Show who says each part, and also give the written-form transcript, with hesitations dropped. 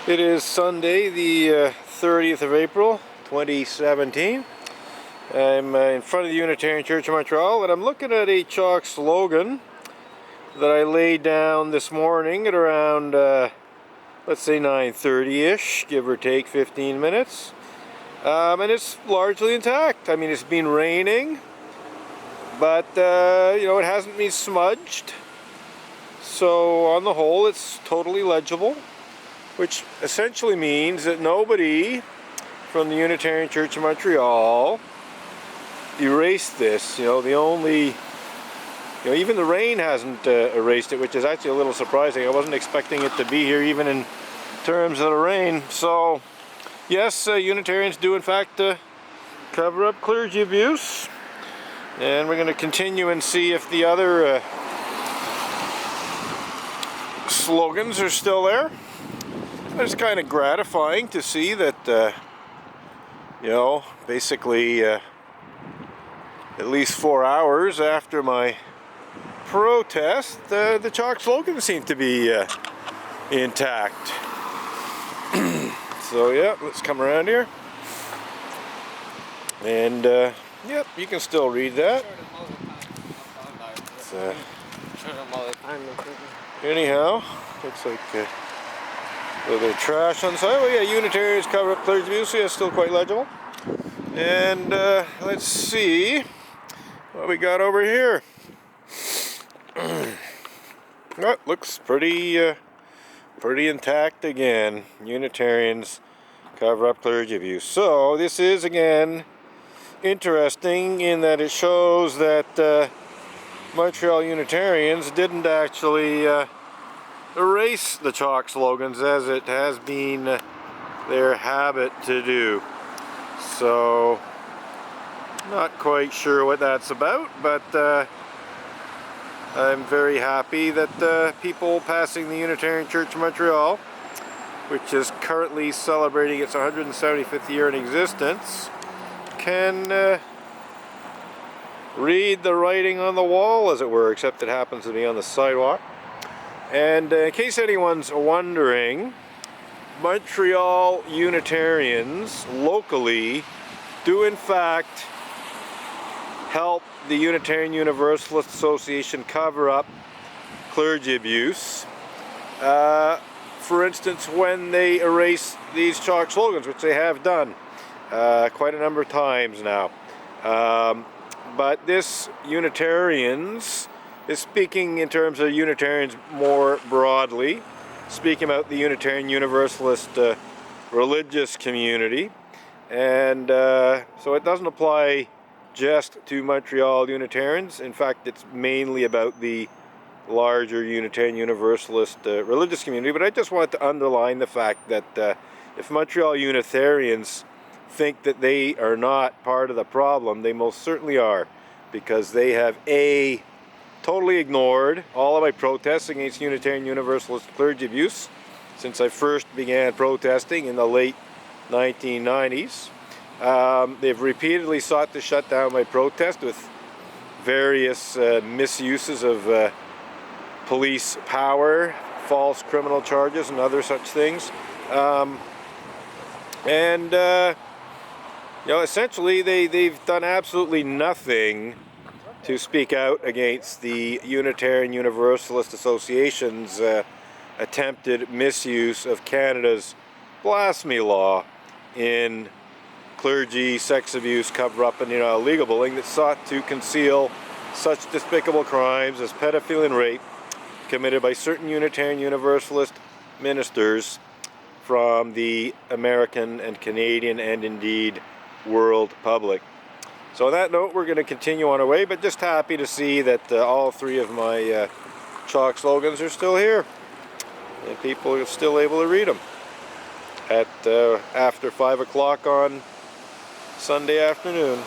Speaker 1: It is Sunday, the 30th of April, 2017. I'm in front of the Unitarian Church of Montreal, and I'm looking at a chalk slogan that I laid down this morning at around, let's say 9:30-ish, give or take 15 minutes. And it's largely intact. I mean, it's been raining, but, it hasn't been smudged. So, on the whole, it's totally legible, which essentially means that nobody from the Unitarian Church of Montreal erased this. Even the rain hasn't erased it, which is actually a little surprising. I wasn't expecting it to be here, even in terms of the rain. So, yes, Unitarians do in fact cover up clergy abuse, and we're going to continue and see if the other slogans are still there. It's kind of gratifying to see that, basically at least 4 hours after my protest, the chalk slogans seem to be intact. So, yeah, let's come around here. And, yep, you can still read that. Anyhow, looks like a little bit of trash on the side. Well, yeah, Unitarians cover up clergy abuse. Yeah, still quite legible. And let's see what we got over here. Oh, looks pretty intact again. Unitarians cover up clergy abuse. So this is again interesting in that it shows that Montreal Unitarians didn't actually erase the chalk slogans as it has been their habit to do. So, not quite sure what that's about, but I'm very happy that people passing the Unitarian Church of Montreal, which is currently celebrating its 175th year in existence, can read the writing on the wall, as it were, except it happens to be on the sidewalk. And in case anyone's wondering, Montreal Unitarians locally do in fact help the Unitarian Universalist Association cover up clergy abuse. For instance, when they erase these chalk slogans, which they have done quite a number of times now. But this Unitarians is speaking in terms of Unitarians more broadly, speaking about the Unitarian Universalist religious community. And so it doesn't apply just to Montreal Unitarians. In fact, it's mainly about the larger Unitarian Universalist religious community. But I just want to underline the fact that if Montreal Unitarians think that they are not part of the problem, they most certainly are, because they have totally ignored all of my protests against Unitarian Universalist clergy abuse since I first began protesting in the late 1990s. They've repeatedly sought to shut down my protest with various misuses of police power, false criminal charges, and other such things. Essentially they've done absolutely nothing to speak out against the Unitarian Universalist Association's attempted misuse of Canada's blasphemy law in clergy sex abuse cover-up and illegal bullying that sought to conceal such despicable crimes as pedophilia and rape committed by certain Unitarian Universalist ministers from the American and Canadian and indeed world public. So on that note, we're going to continue on our way, but just happy to see that all three of my chalk slogans are still here, and people are still able to read them at after 5 o'clock on Sunday afternoon.